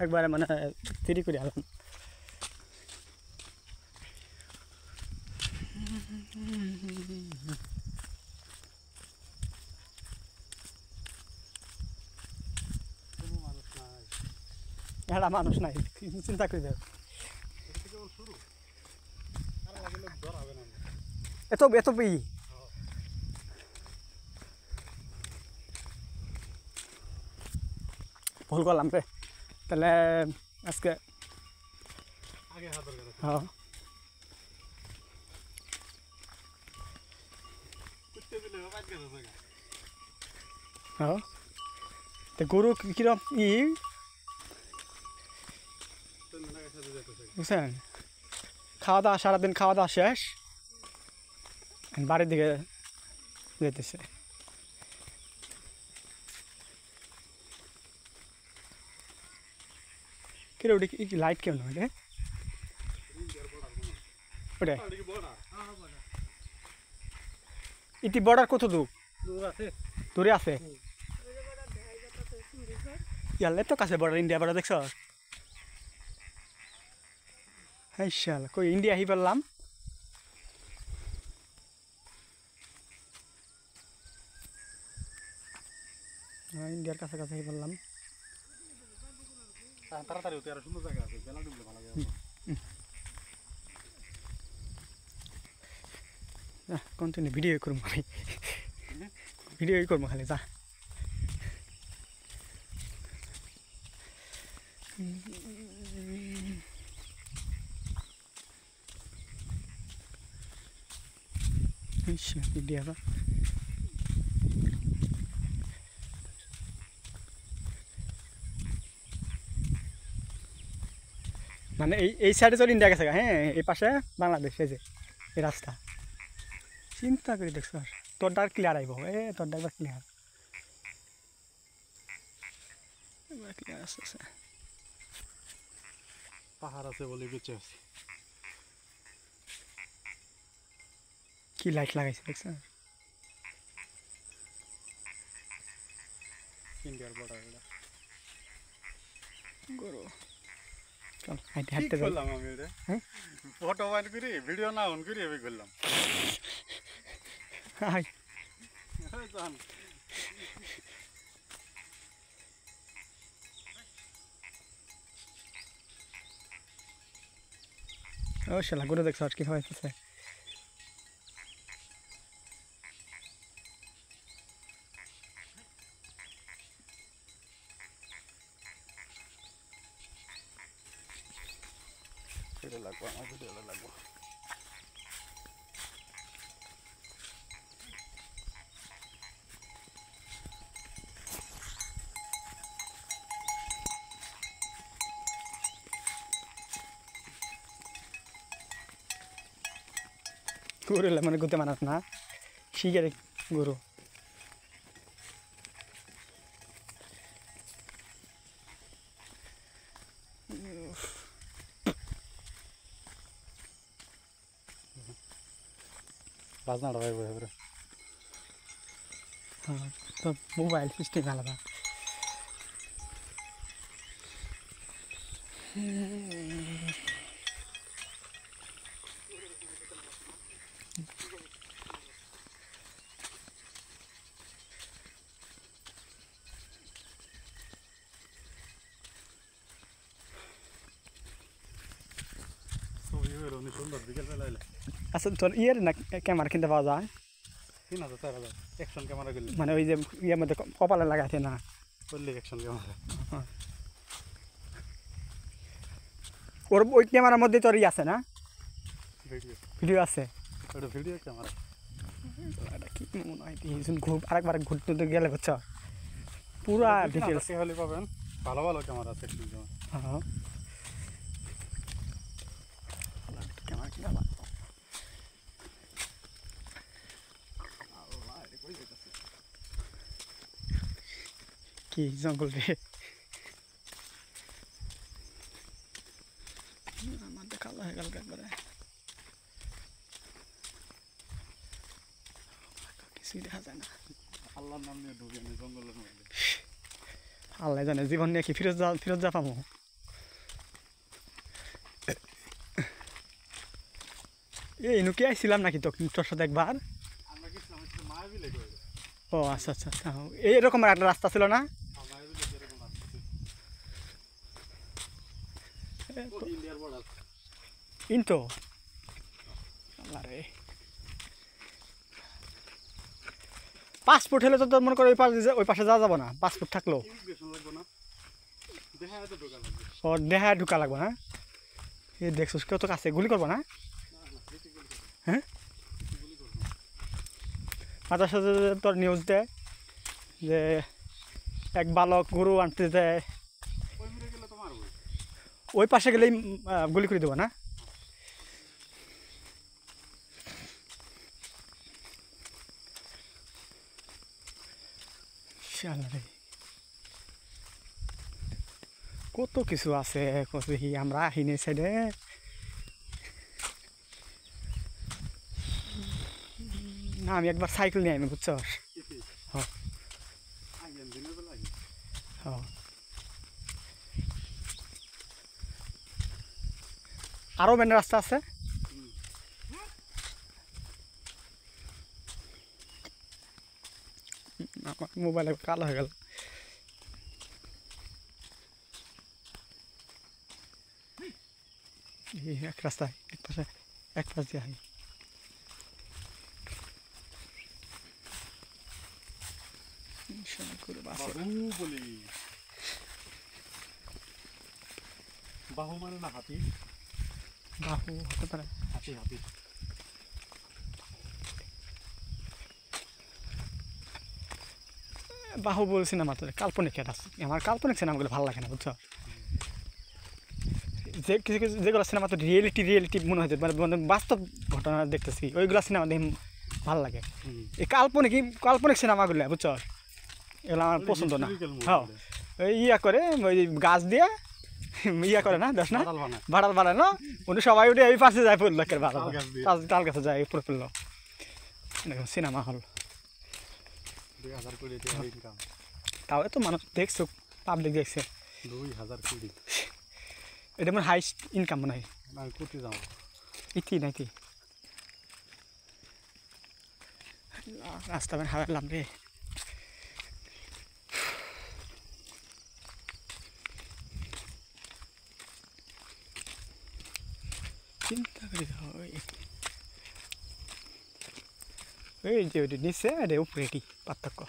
একবারে মানে তিরি করে আলাম এরা মানুষ নাই চিন্তা করে দেখ এত এত বই ভুল করলাম রে তাহলে আজকে হ্যাঁ হ্যাঁ তো গরু কিরম বুঝছেন খাওয়া দাওয়া সারাদিন খাওয়া দাওয়া শেষ বাড়ির দিকে যেতেছে কিরে ওটা কি লাইট কেমন ওটা ওটা ইতি বর্ডার কত দূরে আছে ইয়ালে তো কাছে বর্ডার ইন্ডিয়া বর্ডার দেখছ হ্যাঁ শাল কই ইন্ডিয়া আহি পারলাম ইন্ডিয়ার কাছাকাছি আহি পারলাম তাড়াতাড়ি হতে আরো সুন্দর জায়গা আছে বেলা ডুবলে ভালো যাবে কন্টিনিউ ভিডিও করব খালি ভিডিও করব খালি যা ইন্ডিয়া বা মানে এই সাইডে চল ইন্ডিয়া গেছে হ্যাঁ এই পাশে বাংলাদেশ এই যে এই রাস্তা চিন্তা করে দেখছো আর তোর ডার ক্লিয়ার আইব তোর ডার ক্লিয়ার ক্লিয়ার আছে পাহাড় আছে বলে বেঁচে আছে কি লাইট লাগাইছে দেখছো ইন্ডিয়ার বর্ডার এটা গরু চল হাঁটতে হাঁটতে বললাম আমি এটা হ্যাঁ ফটো অন করি ভিডিও না অন করি আমি করলাম হাই জান ও শালা গরু দেখছো আর কি হইতেছে ভিডিও লাগবো আমার ভিডিও লাগবো গরু মানে গুতে মানাস না শিখে গরু বাজনাটা ভাই ভাই হ্যাঁ তো মোবাইল সিস্টেম আলাদা সুন্দর বিকেল বেলা এলে আচ্ছা তোর ইয়ের না ক্যামেরা কিনতে পাওয়া যায় 3000 অ্যাকশন ক্যামেরা গেলে মানে ওই যে ইয়ের মধ্যে কপালে লাগাইছে না বললি অ্যাকশন ক্যামেরা ওর ওই ক্যামেরার মধ্যে তোর ই আছে না ভিডিও ভিডিও আছে ওটা ভিডিও ক্যামেরা এটা কি মনে হয় আরেকবার ঘুরতে গেলে বুঝছো পুরা ডিটেলস হলে পাবেন ভালো ভালো ক্যামেরা আছে হ্যাঁ কি জঙ্গল রে আমার কালো হয়ে গেল একবারে কিছুই দেখা যায় না আল্লাহর নাম নিয়ে ঢুকে জঙ্গলের মধ্যে আল্লাহ জানে জীবন নিয়ে কি ফিরত যা পাবো। এই নুকে আইছিলাম নাকি তোর সাথে একবার? আমরা গেছিলাম হচ্ছে মায়াবিলে করে। ও আচ্ছা আচ্ছা আচ্ছা, এইরকম একটা রাস্তা ছিল না? মায়াবিলে এরকম আসছে। ও ইন্ডিয়ার বর্ডার। ইনতো আল্লাহ রে, পাসপোর্ট হলে তো তোর মনে করো ওই পাশে যাওয়া যাবো না, পাসপোর্ট থাকলো। ইমিগ্রেশন লাগবে না, দেখা তো ঢোকা লাগবে। ও দেহায় ঢুকা লাগবো না? এই দেখছিস কেউ তো কাছে গুলি করবো না? হ্যাঁ মাঝে সাথে তোর নিউজ দেয় যে এক বালক গরু আনতে দেয়, ওই মিলে গেলে তো মারবো। ওই পাশে গেলেই গুলি করে দেবো না? রে কত কিছু আছে, কত দেখি আমরা আহিনে সাইডে। না আমি একবার সাইকেল নিয়ে আমি বুঝছ। হ্যাঁ আইয়েন দিনের বেলা আইয়েন। হ্যাঁ আরও মেন রাস্তা আছে। আমার মোবাইলে কালো হয়ে গেল। এক রাস্তায় এক পাশ দিয়ে আই। বলি বাহু মানে না হাতি? বাহু হতে পারে। হাতি হাতি। বাহুবল সিনেমা তো কাল্পনিক এটা, আমার কাল্পনিক সিনেমাগুলো ভালো লাগে না বুঝছো। যে কিছু কিছু যেগুলো সিনেমা তো রিয়েলিটি মনে হয়েছে, মানে বাস্তব ঘটনা দেখতেছি, ওইগুলো সিনেমা দেখে ভালো লাগে। এই কাল্পনিক সিনেমাগুলো বুঝছো, এগুলো আমার পছন্দ না। হ্যাঁ ওই ইয়া করে ওই গাছ দিয়ে ইয়া করে না দেখ না, ভাড়াল বানায় না, উনি সবাই উঠে এই পাশে যায় পড়লো, তাল গাছে যায় পড়ে পড়লো। দেখো সিনেমা হল, 2000 কোটি ইনকাম। তাও তো মানুষ দেখছো, পাবলিক দেখছে। 2000 কোটি এটা মানে হাইস্ট ইনকাম মনে হয়। আমি করতে যাবো ইতি নাকি রাস্তা মানে হারালাম রে। চিন্তা করি এই যে ওইটি নিচে রে উপরে এটি পার্থক্য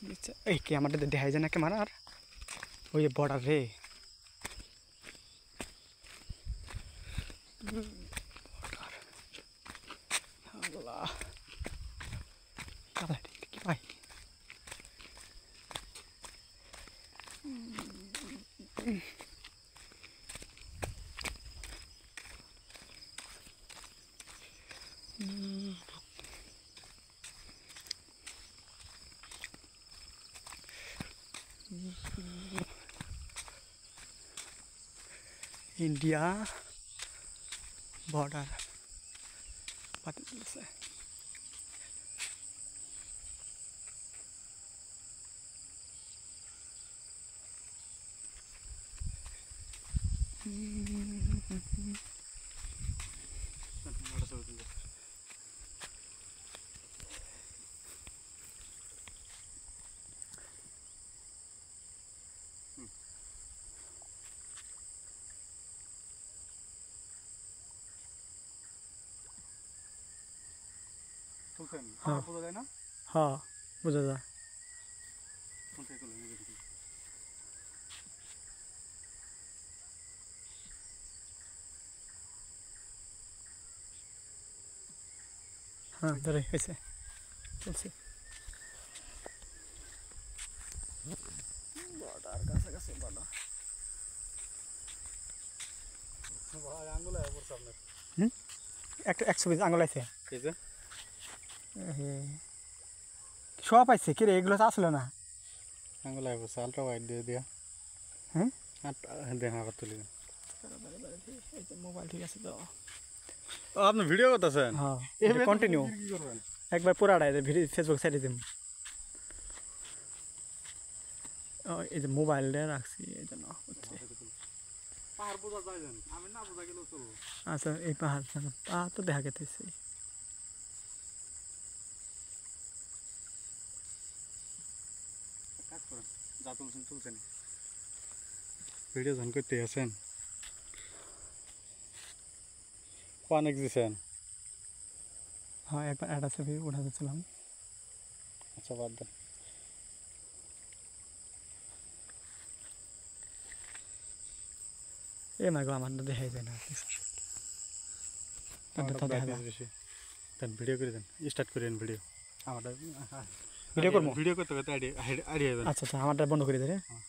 নিচে। এই কি আমাদের দেখাই যায় না ক্যামেরার, ওই যে বর্ডার রে। কি ভাই इंडिया बॉर्डर पता चलছে। हाँ हाँ बुझा जा हाँ ধরে হয়েছে চলছে বর্ডার কাছাকাছি বর্ডার আঙ্গুল আয় ওর সামনে একটা 120 আঙ্গুল আছে এই যে সব পাইছে কি রে, এগুলো তো আসলো না। আঙ্গুল আয় বসে আলট্রা ওয়াইড দিয়ে দিয়া। হ্যাঁ দেখা আবার তুলি এই যে মোবাইল ঠিক আছে তো। আপনি ভিডিও করতেছেন? হ্যাঁ কন্টিনিউ একবার পুরাটাই ভিডিও ফেসবুক সাইডে দিম। এই যে মোবাইলটা রাখছি এই জন্য হচ্ছে। পাহাড় বোঝা যায় জান, আমি না বোঝা গেলেও চলবো। আচ্ছা এই পাহাড় পাহাড় তো দেখা গেতেছে। কাজ করেন, যা তুলছেন ভিডিও জন করতে আছেন, অনেক দিছেন। হ্যাঁ একবার একটা ছবি উঠাতেছিলাম। আচ্ছা বাদ দেন। এ মা গো আমার তো দেখাই যায় না। আমারটা ব্রাইটনেস বেশি। দেন ভিডিও করে দেন, স্টার্ট করেন ভিডিও। আমারটা ভিডিও করবো? ভিডিও করতে করতে আইডিয়া আইডিয়া। আচ্ছা আচ্ছা আমারটা বন্ধ করে দে রে। হ্যাঁ।